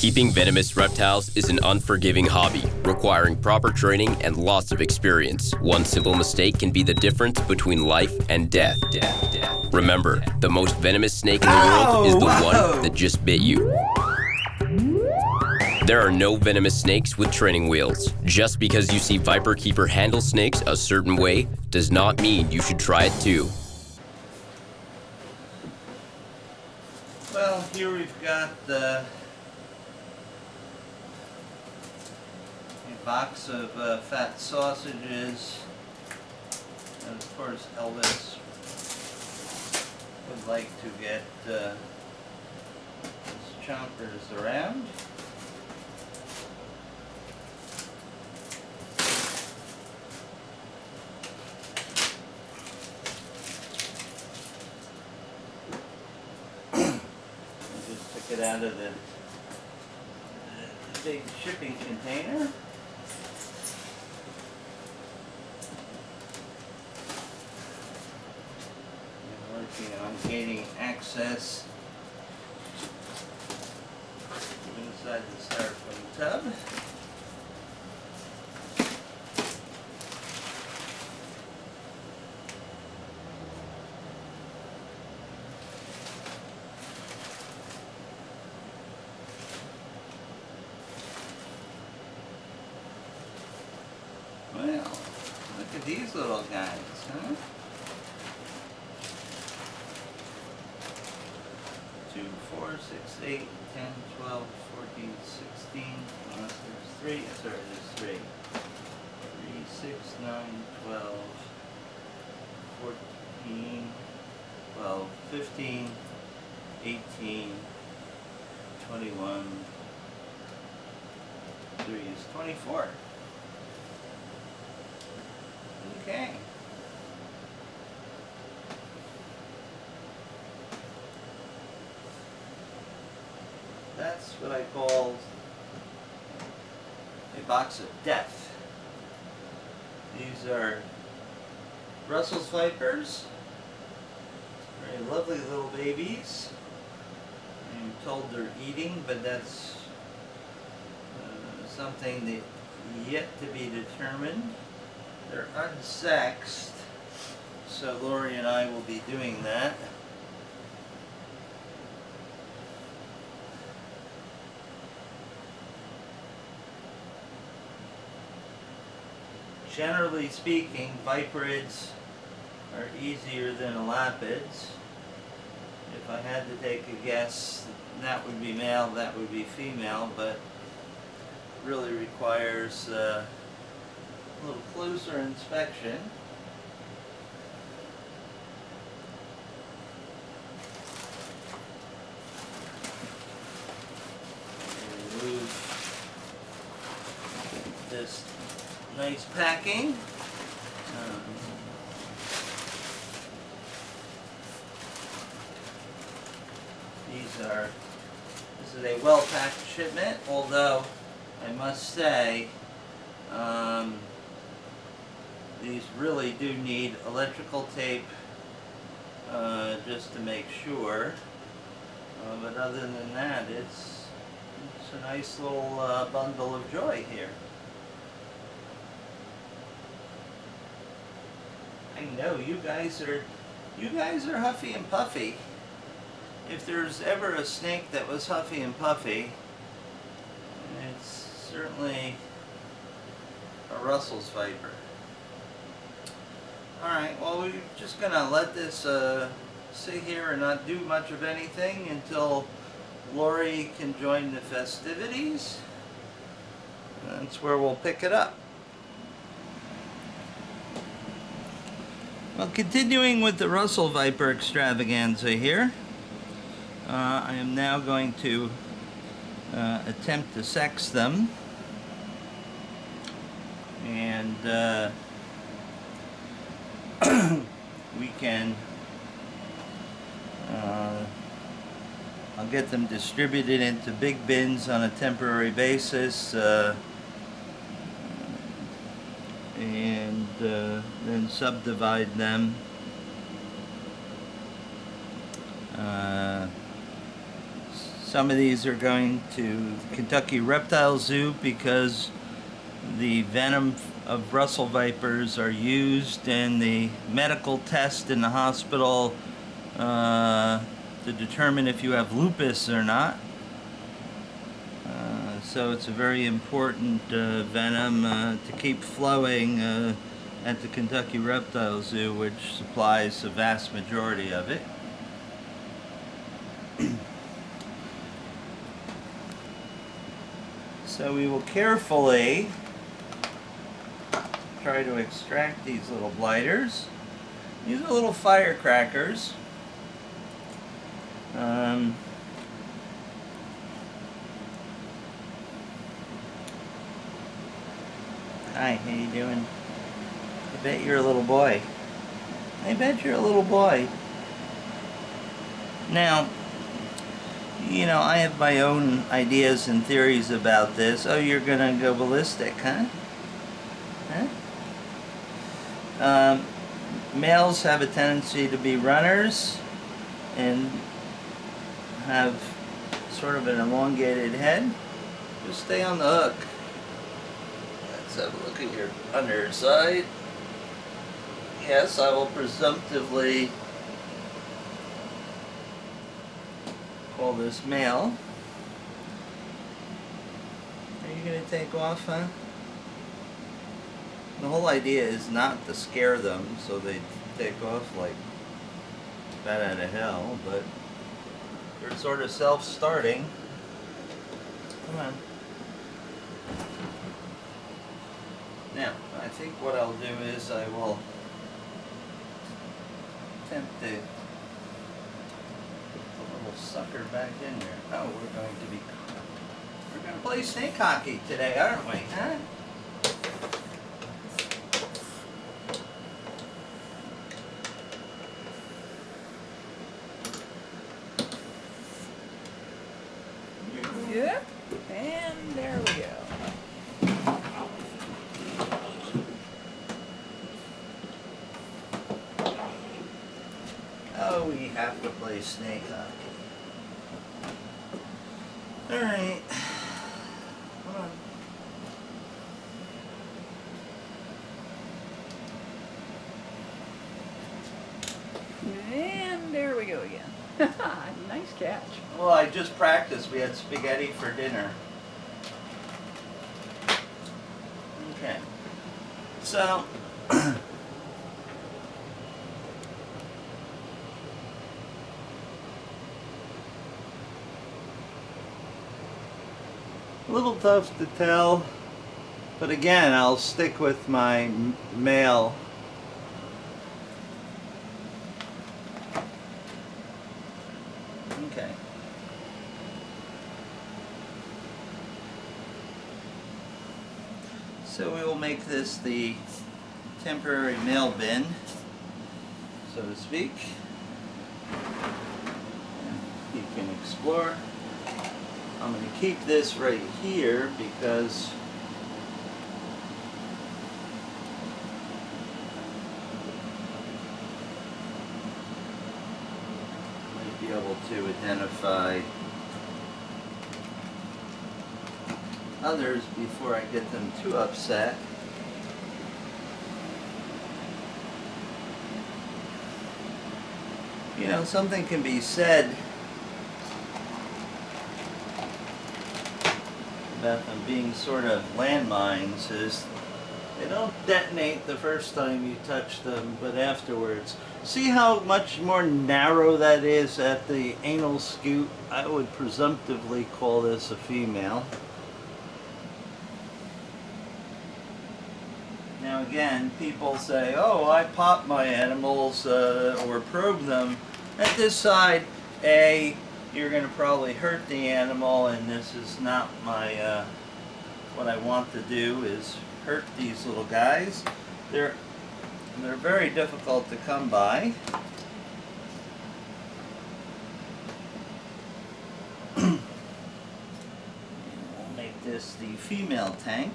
Keeping venomous reptiles is an unforgiving hobby, requiring proper training and lots of experience. One simple mistake can be the difference between life and death. Remember, the most venomous snake in the world is the one that just bit you. There are no venomous snakes with training wheels. Just because you see viperkeeper handle snakes a certain way does not mean you should try it too. Well, here we've got a box of fat sausages, and of course Elvis would like to get his chompers around. Just took it out of the big shipping container. I'm gaining access inside the styrofoam tub. Well, look at these little guys, huh? 2, 4, 6, 8, 10, 12, 14, 16, unless there's 3, sorry, there's 3. 3, 6, 9, 12, 14, 12, 15, 18, 21, 3 is 24. Okay. That's what I call a box of death. These are Russell's vipers. Very lovely little babies. I'm told they're eating, but that's something that yet to be determined. They're unsexed, so Lori and I will be doing that. Generally speaking, viperids are easier than elapids. If I had to take a guess, that would be male, that would be female, but it really requires a little closer inspection. Remove this nice packing. This is a well-packed shipment, although I must say these really do need electrical tape just to make sure, but other than that, it's a nice little bundle of joy here. I know you guys are huffy and puffy. If there's ever a snake that was huffy and puffy, it's certainly a Russell's viper. Alright, well, we're just gonna let this sit here and not do much of anything until Lori can join the festivities. That's where we'll pick it up. Well, continuing with the Russell Viper extravaganza here, I am now going to attempt to sex them, and we can I'll get them distributed into big bins on a temporary basis, and then subdivide them Some of these are going to Kentucky Reptile Zoo because the venom of Russell vipers are used in the medical test in the hospital to determine if you have lupus or not. So it's a very important venom to keep flowing at the Kentucky Reptile Zoo, which supplies the vast majority of it. So we will carefully try to extract these little blighters. These are little firecrackers. Hi, how you doing? I bet you're a little boy. I bet you're a little boy. Now, you know, I have my own ideas and theories about this. Oh, you're gonna go ballistic, huh? Huh? Males have a tendency to be runners and have sort of an elongated head. Just stay on the hook. Let's have a look at your underside. Yes, I will presumptively call this male. Are you going to take off, huh? The whole idea is not to scare them so they take off like bat out of hell, but they're sort of self-starting. Come on. Now, I think what I'll do is I will attempt to put the little sucker back in there. Oh, we're going to play snake hockey today, aren't we, huh? Yep, and there we go. Oh, we have to play snake hockey. Alright. Come on. And there we go again. Nice catch. Well, I just practiced. We had spaghetti for dinner. Okay. So, a little tough to tell, but again, I'll stick with my male. Okay. So we will make this the temporary male bin, so to speak. You can explore. I'm going to keep this right here because I might be able to identify others before I get them too upset. You know, something can be said about them being sort of landmines is they don't detonate the first time you touch them, but afterwards. See how much more narrow that is at the anal scoop? I would presumptively call this a female. Now again, people say, oh, I pop my animals or probe them. At this side, A, you're going to probably hurt the animal, and this is not my, what I want to do is hurt these little guys. They're very difficult to come by. We'll make this the female tank.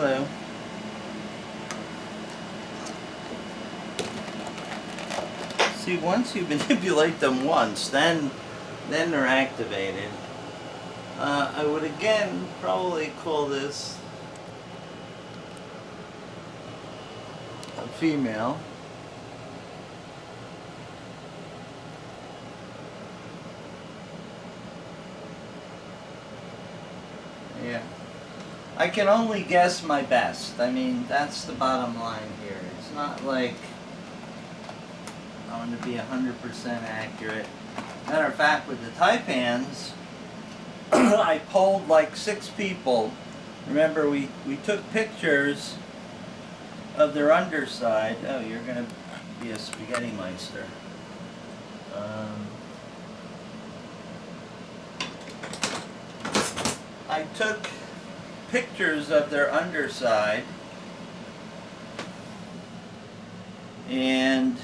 Hello. See, once you manipulate them once, then they're activated. I would again probably call this a female. Yeah. I can only guess my best. I mean, that's the bottom line here. It's not like I'm going to be 100% accurate. Matter of fact, with the taipans, I polled like 6 people. Remember, we took pictures of their underside. Oh, you're going to be a spaghetti meister. I took pictures of their underside, and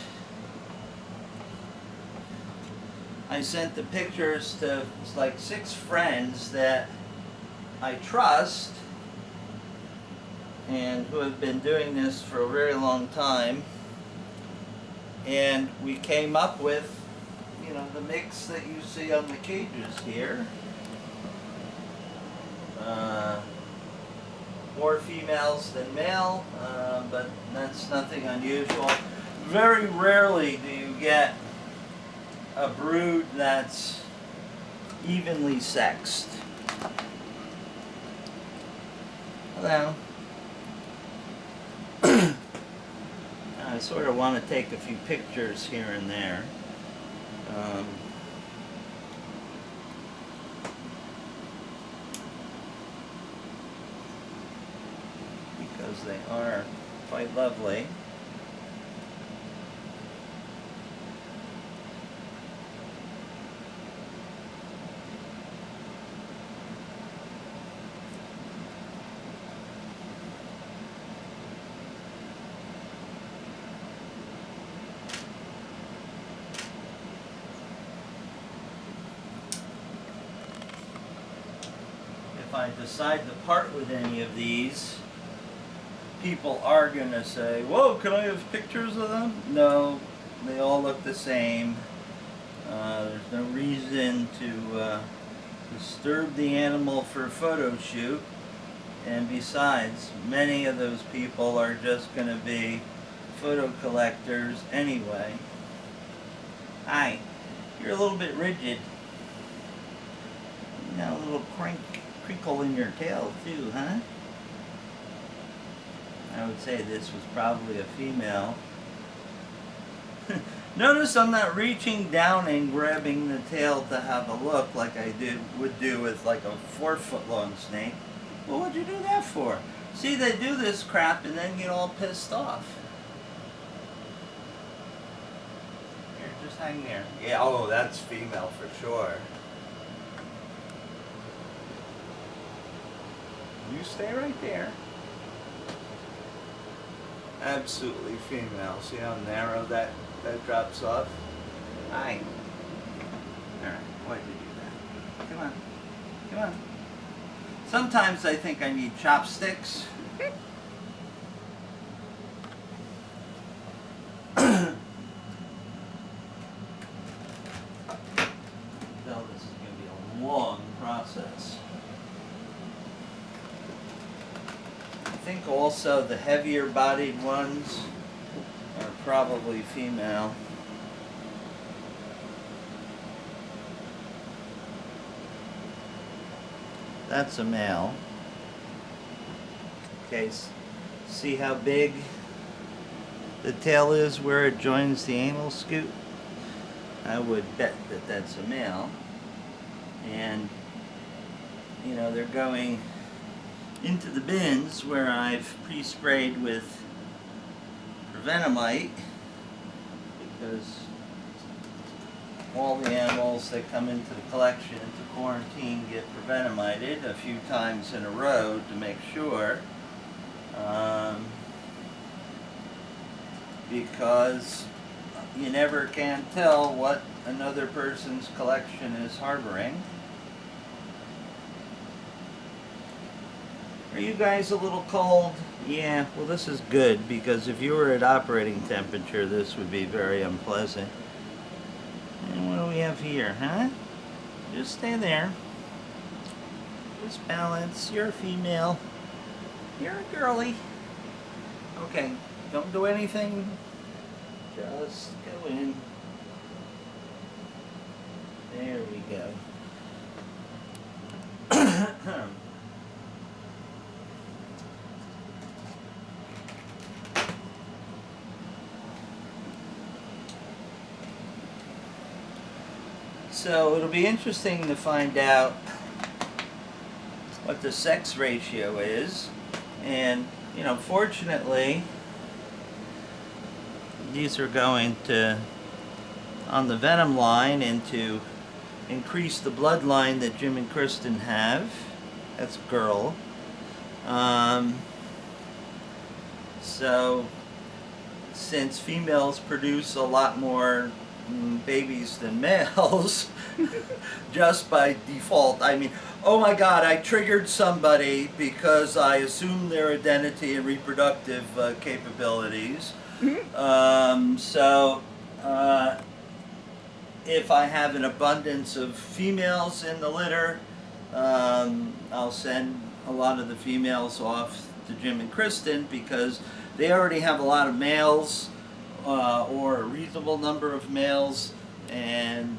I sent the pictures to like 6 friends that I trust and who have been doing this for a very long time, and we came up with, you know, the mix that you see on the cages here. More females than male, but that's nothing unusual. Very rarely do you get a brood that's evenly sexed. Hello. I sort of want to take a few pictures here and there. Because they are quite lovely. If I decide to part with any of these, people are going to say, whoa, can I have pictures of them? No, they all look the same. There's no reason to disturb the animal for a photo shoot. And besides, many of those people are just going to be photo collectors anyway. Hi, you're a little bit rigid. You got a little crinkle in your tail too, huh? I would say this was probably a female. Notice I'm not reaching down and grabbing the tail to have a look like I would do with like a 4-foot long snake. Well, what'd you do that for? See, they do this crap and then get all pissed off. Here, just hang there. Yeah, oh, that's female for sure. You stay right there. Absolutely female. See how narrow that drops off? Hi. Alright, why'd you do that? Come on. Come on. Sometimes I think I need chopsticks. Well, this is going to be a long process. I think also the heavier bodied ones are probably female. That's a male. Okay, see how big the tail is where it joins the anal scoop? I would bet that that's a male. And, you know, they're going into the bins where I've pre-sprayed with prevenamite, because all the animals that come into the collection into quarantine get prevenamited a few times in a row to make sure, because you never can tell what another person's collection is harboring. Are you guys a little cold? Yeah, well this is good because if you were at operating temperature, this would be very unpleasant. And what do we have here, huh? Just stay there. Just balance. You're a female. You're a girly. Okay, don't do anything. Just go in. There we go. So it'll be interesting to find out what the sex ratio is, and you know, fortunately these are going to on the venom line and to increase the bloodline that Jim and Kristen have. That's a girl. So since females produce a lot more babies than males, just by default. I mean, oh my God, I triggered somebody because I assumed their identity and reproductive capabilities. If I have an abundance of females in the litter, I'll send a lot of the females off to Jim and Kristen because they already have a lot of males, or a reasonable number of males, and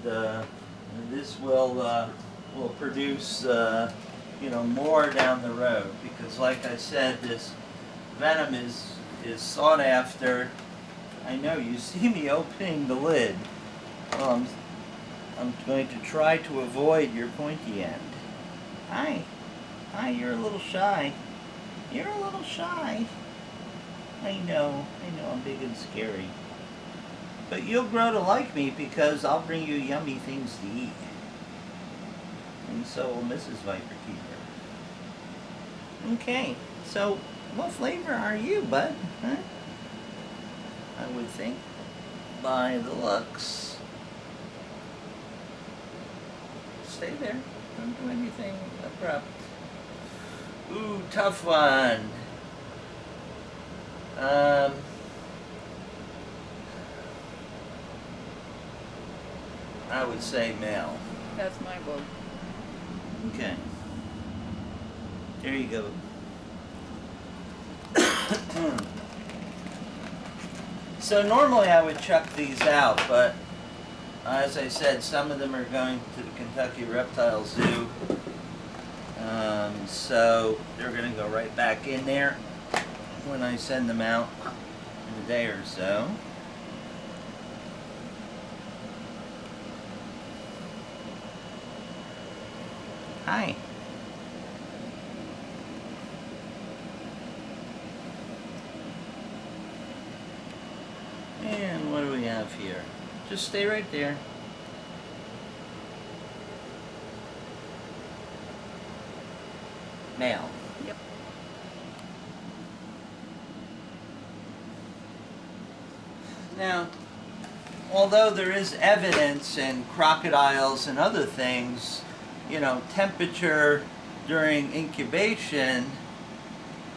this will produce you know, more down the road, because like I said, this venom is sought after. I know you see me opening the lid. Well, I'm going to try to avoid your pointy end. Hi, you're a little shy. You're a little shy. I know, I'm big and scary. But you'll grow to like me because I'll bring you yummy things to eat. And so will Mrs. Viperkeeper. Okay, so what flavor are you, bud? Huh? I would think, by the looks. Stay there. Don't do anything abrupt. Ooh, tough one. I would say male. That's my vote. Okay. There you go. So normally I would chuck these out, but as I said, some of them are going to the Kentucky Reptile Zoo. So they're going to go right back in there when I send them out in a day or so. Hi. And what do we have here? Just stay right there. Male. Yep. Now, although there is evidence in crocodiles and other things, you know, temperature during incubation,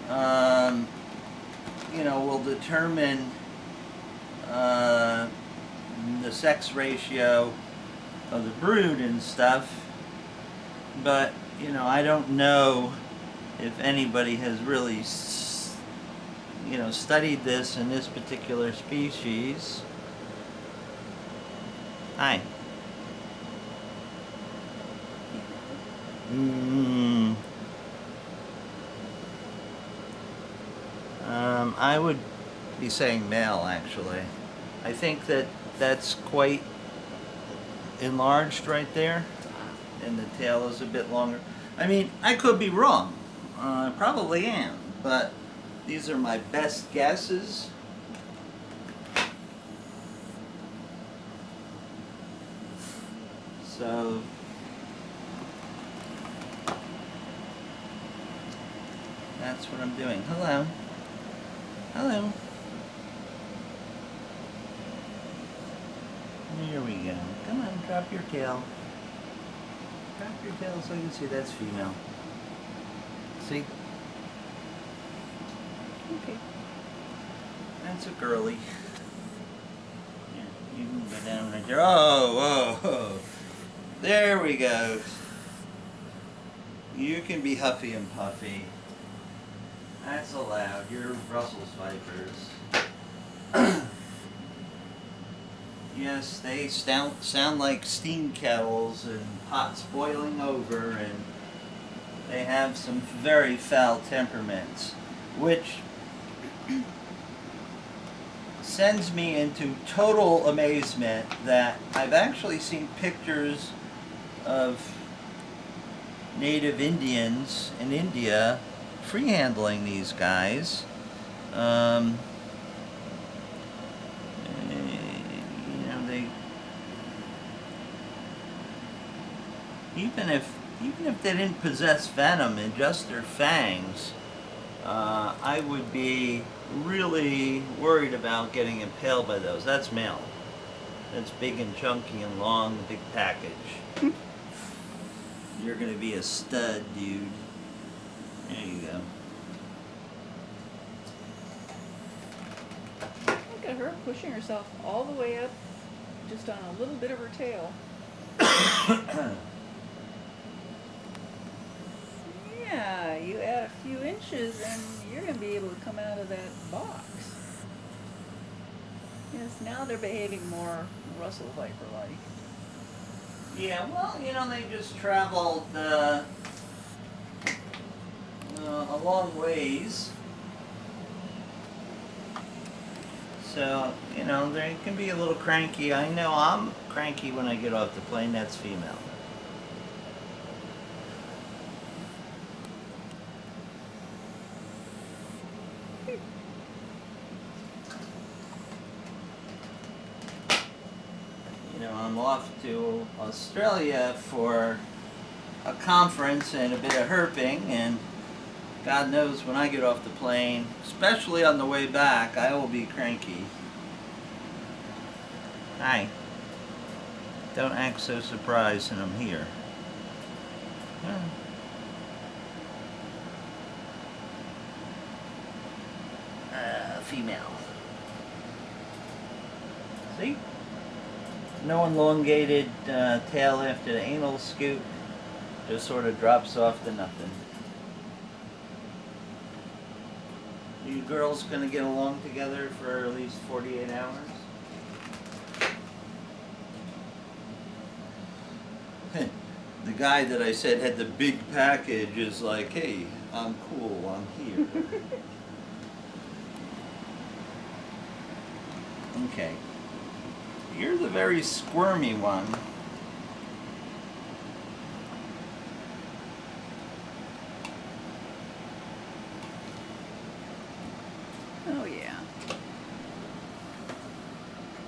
you know, will determine the sex ratio of the brood and stuff. But, you know, I don't know if anybody has really, you know, studied this in this particular species. Hi. I would be saying male, actually. I think that that's quite enlarged right there, and the tail is a bit longer. I mean, I could be wrong. I probably am, but these are my best guesses. So that's what I'm doing. Hello. Hello. Here we go. Come on, drop your tail. Drop your tail so you can see that's female. See? Okay. That's a girly. Yeah, you can go down right there. Oh, whoa, whoa. There we go. You can be huffy and puffy. That's allowed. You're Brussels vipers. Yes, they sound like steam kettles and pots boiling over, and they have some very foul temperaments, which sends me into total amazement that I've actually seen pictures of native Indians in India free-handling these guys. Even if they didn't possess venom and just their fangs, I would be really worried about getting impaled by those. That's male. That's big and chunky and long, big package. You're gonna be a stud, dude. There you go. Look at her pushing herself all the way up, just on a little bit of her tail. Yeah, you add a few inches and you're going to be able to come out of that box. Yes, now they're behaving more Russell Viper-like. Yeah, well, you know, they just traveled a long ways. So, you know, they can be a little cranky. I know I'm cranky when I get off the plane. That's female. You know, I'm off to Australia for a conference and a bit of herping, and God knows when I get off the plane, especially on the way back, I will be cranky. Hi. Don't act so surprised that I'm here. Female. See? No elongated tail after the anal scoop. Just sort of drops off to nothing. You girls gonna get along together for at least 48 hours? The guy that I said had the big package is like, hey, I'm cool, I'm here. Okay. You're the very squirmy one. Oh yeah.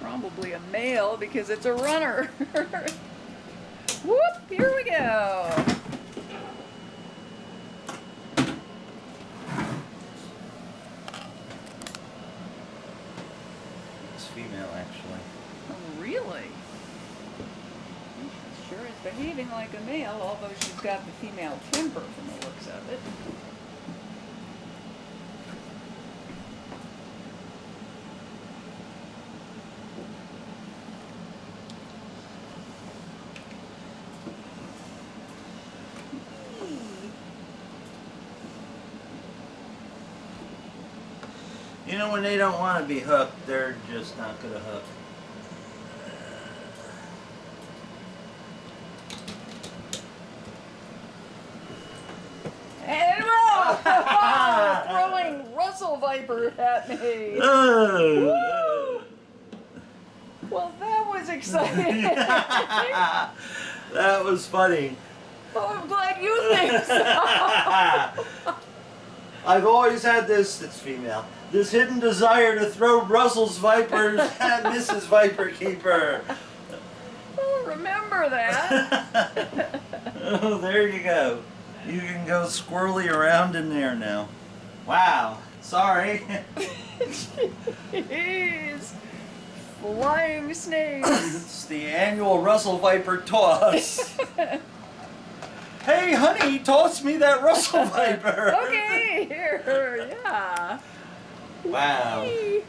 Probably a male because it's a runner. Whoop, here we go. It's female, actually. Oh, really? She sure is behaving like a male, although she's got the female temper from the looks of it. You know, when they don't want to be hooked, they're just not going to hook. And well, throwing Russell Viper at me. Woo! Well, that was exciting. That was funny. Oh, I'm glad you think so. I've always had this, it's female, this hidden desire to throw Russell's Vipers at Mrs. Viperkeeper. Well, remember that. Oh, there you go. You can go squirrely around in there now. Wow. Sorry. Jeez. Flying snakes. It's the annual Russell Viper toss. Hey, honey, toss me that Russell Viper. Okay, here, yeah. Wow. Whee!